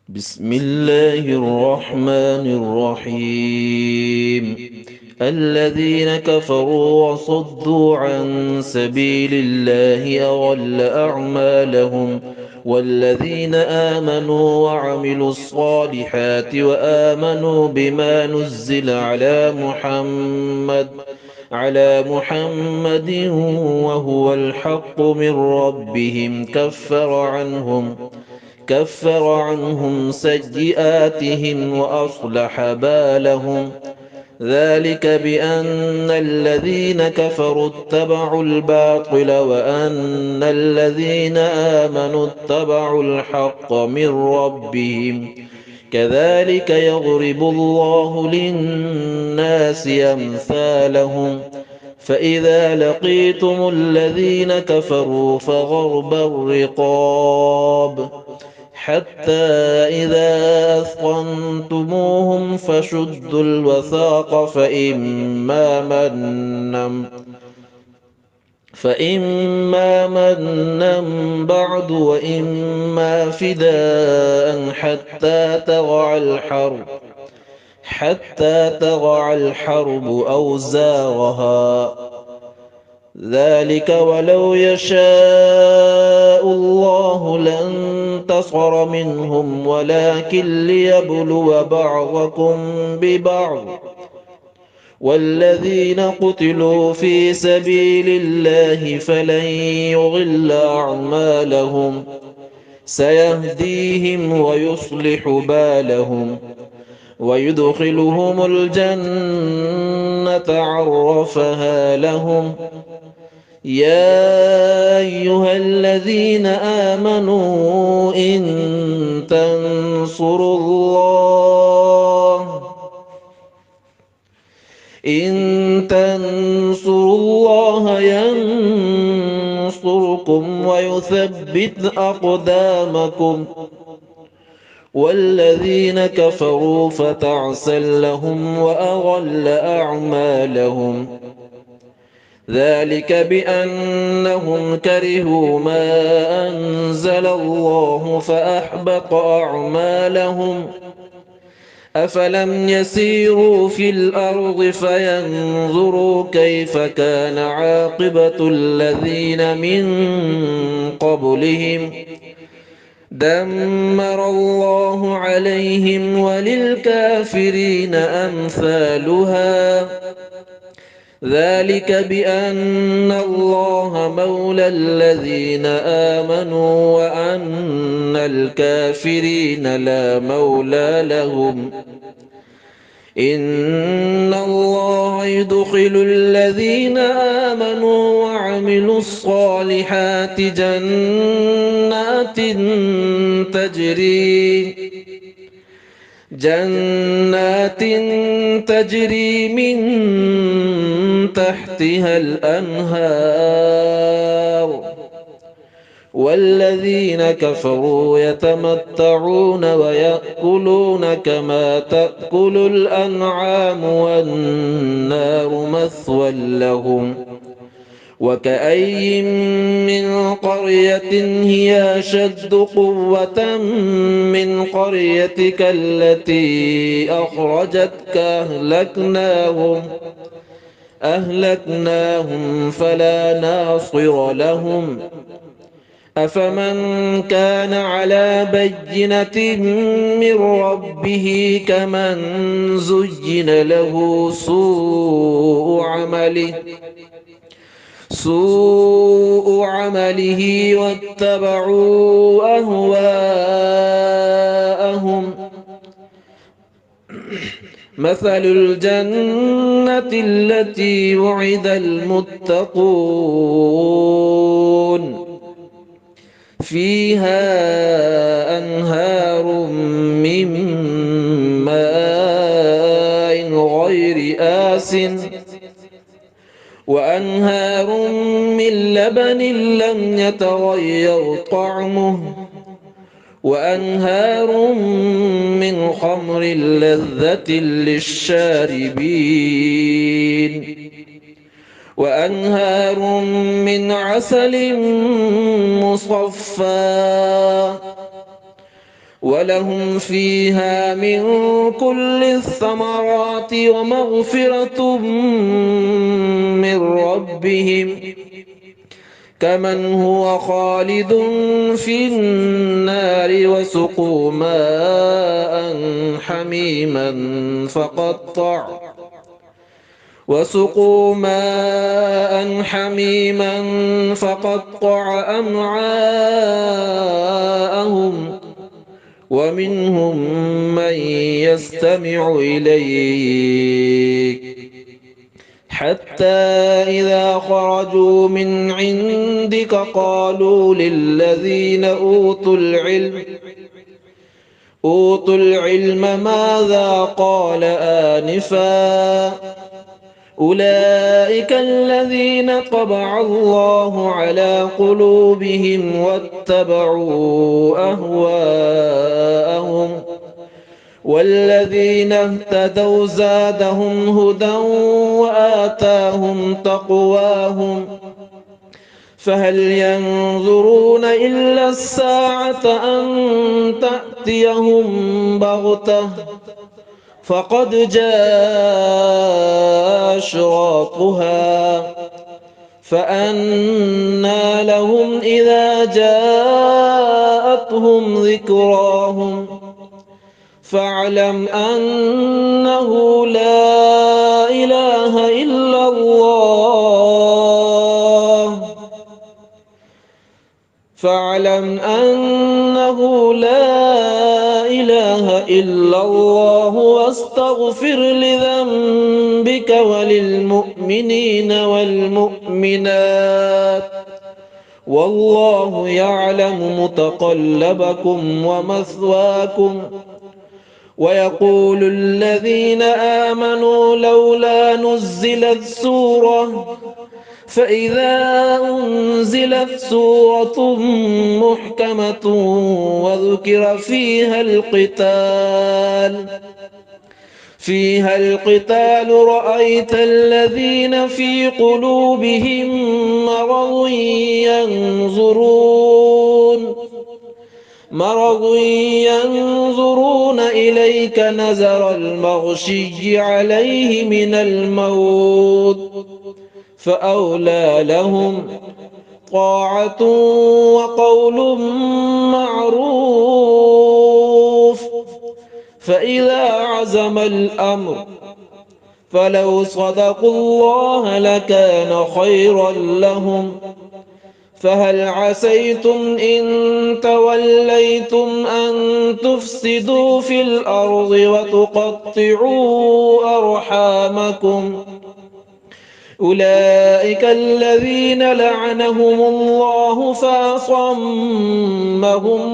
بسم الله الرحمن الرحيم. الذين كفروا وصدوا عن سبيل الله أضل أعمالهم، والذين آمنوا وعملوا الصالحات وآمنوا بما نزل على محمد وهو الحق من ربهم كفر عنهم سيئاتهم وأصلح بالهم. ذلك بأن الذين كفروا اتبعوا الباطل وأن الذين آمنوا اتبعوا الحق من ربهم. كذلك يضرب الله للناس أمثالهم. فإذا لقيتم الذين كفروا فضرب الرقاب حتى إذا أثخنتموهم فشدوا الوثاق فإما منا بعد وإما فداء حتى تضع الحرب أوزارها. ذلك ولو يشاء الله لانتصر منهم ولكن ليبلو بعضكم ببعض. والذين قتلوا في سبيل الله فلن يضل أعمالهم، سيهديهم ويصلح بالهم ويدخلهم الجنة عرفها لهم. يا أيها الذين آمنوا إن تنصروا الله ينصركم ويثبت أقدامكم. والذين كفروا فتعسا لهم وأضل أعمالهم. ذلك بأنهم كرهوا ما أنزل الله فأحبط أعمالهم. أفلم يسيروا في الأرض فينظروا كيف كان عاقبة الذين من قبلهم. دمر الله عليهم وللكافرين أمثالها. ذلك بأن الله مولى الذين آمنوا وأن الكافرين لا مولى لهم. إن الله يدخل الذين آمنوا وعملوا الصالحات جنات تجري من تحتها الأنهار. والذين كفروا يتمتعون ويأكلون كما تأكل الأنعام والنار مثوى لهم. وكأي من قرية هي أشد قوة من قريتك التي أخرجتك أهلكناهم فلا ناصر لهم. أفمن كان على بينة من ربه كمن زين له سوء عمله واتبعوا أهواءهم. مثل الجنة التي وعد المتقون فيها أنهار من ماء غير آسن وأنهار من لبن لم يتغير طعمه وأنهار من خمر لذة للشاربين وأنهار من عسل مصفى ولهم فيها من كل الثمرات ومغفرة من ربهم كمن هو خالد في النار وسقوا ماء حميما فقطع أمعاءهم ومنهم من يستمع إليك حتى إذا خرجوا من عندك قالوا للذين أوتوا العلم ماذا قال آنفا أولئك الذين طبع الله على قلوبهم واتبعوا أهواءهم والذين اهتدوا زادهم هدى وآتاهم تقواهم فهل ينظرون إلا الساعة أن تأتيهم بغتة فقد جاء أشراطها فأنى لهم إذا جاءتهم ذكراهم فاعلم أنه لا إله إلا الله واستغفر لذنبك وللمؤمنين والمؤمنات والله يعلم متقلبكم ومثواكم ويقول الذين آمنوا لولا نزلت سورة فإذا أنزلت سورة محكمة وذكر فيها القتال رأيت الذين في قلوبهم مرض ينظرون إليك نظر المغشي عليه من الموت فأولى لهم طاعة وقول معروف فإذا عزم الأمر فلو صدقوا الله لكان خيرا لهم فهل عسيتم إن توليتم أن تفسدوا في الأرض وتقطعوا أرحامكم أولئك الذين لعنهم الله فأصمهم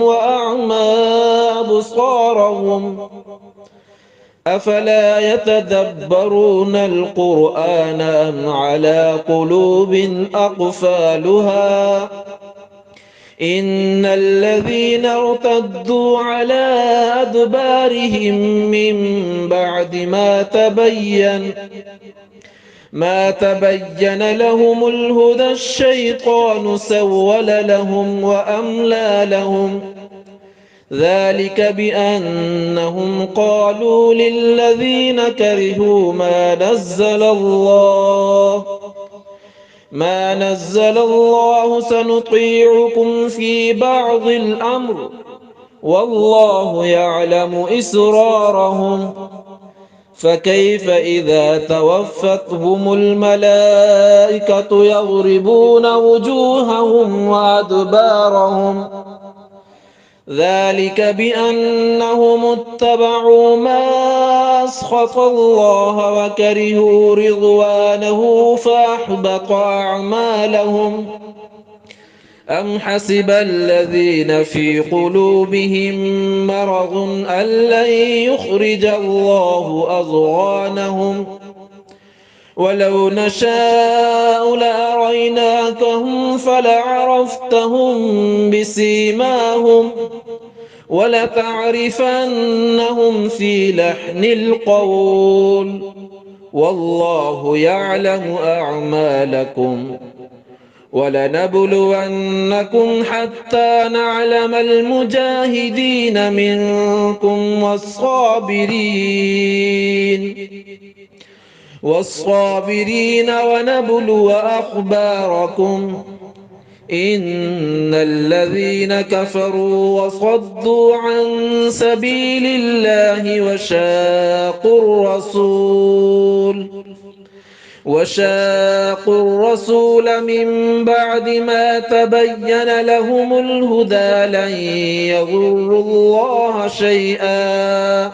وأعمى أبصارهم أفلا يتدبرون القرآن أم على قلوب أقفالها إن الذين ارتدوا على أدبارهم من بعد ما تبين لهم الهدى الشيطان سول لهم وأملى لهم ذلك بأنهم قالوا للذين كرهوا ما نزل الله سنطيعكم في بعض الأمر والله يعلم إسرارهم فكيف إذا توفتهم الملائكة يضربون وجوههم وأدبارهم ذلك بأنهم اتبعوا ما أسخط الله وكرهوا رضوانه فأحبط أعمالهم أم حسب الذين في قلوبهم مرض أن لن يخرج الله أضغانهم ولو نشاء لأريناكهم فلعرفتهم بسيماهم ولتعرفنهم في لحن القول والله يعلم أعمالكم ولنبلونكم حتى نعلم المجاهدين منكم والصابرين ونبلو أخباركم. إن الذين كفروا وصدوا عن سبيل الله وشاقوا الرسول من بعد ما تبين لهم الهدى لن يضروا الله شيئا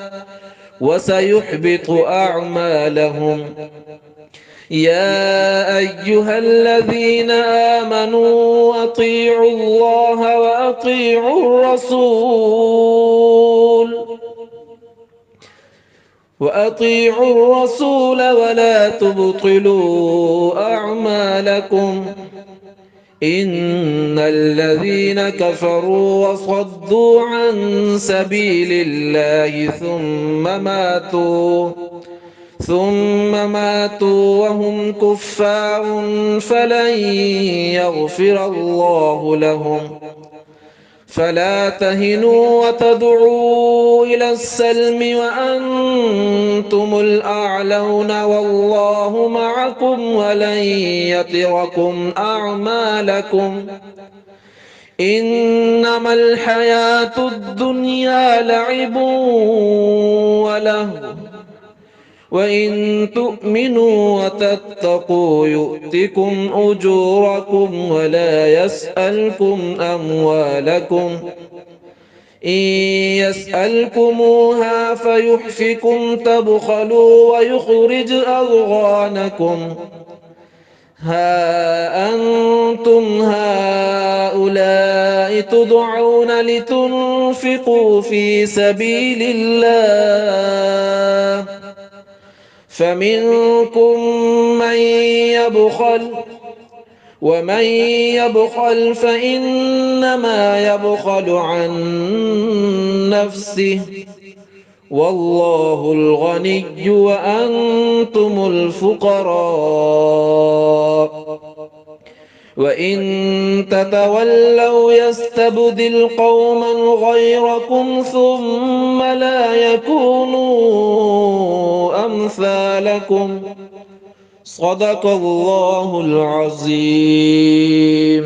وسيحبط أعمالهم. يا أيها الذين آمنوا أطيعوا الله وأطيعوا الرسول ولا تبطلوا أعمالكم. إن الذين كفروا وصدوا عن سبيل الله ثم ماتوا وهم كفار فلن يغفر الله لهم. فلا تهنوا وتدعوا إلى السلم وأنتم الأعلون والله معكم ولن يتركم أعمالكم. إنما الحياة الدنيا لعب ولهو وإن تؤمنوا وتتقوا يؤتكم أجوركم ولا يسألكم أموالكم. إن يسألكموها فيحفكم تبخلوا ويخرج أضغانكم. ها أنتم هؤلاء تدعون لتنفقوا في سبيل الله فمنكم من يبخل ومن يبخل فإنما يبخل عن نفسه والله الغني وأنتم الفقراء. وإن تتولوا يستبدل قوما غيركم ثم لا يكونوا أمثالكم. صدق الله العظيم.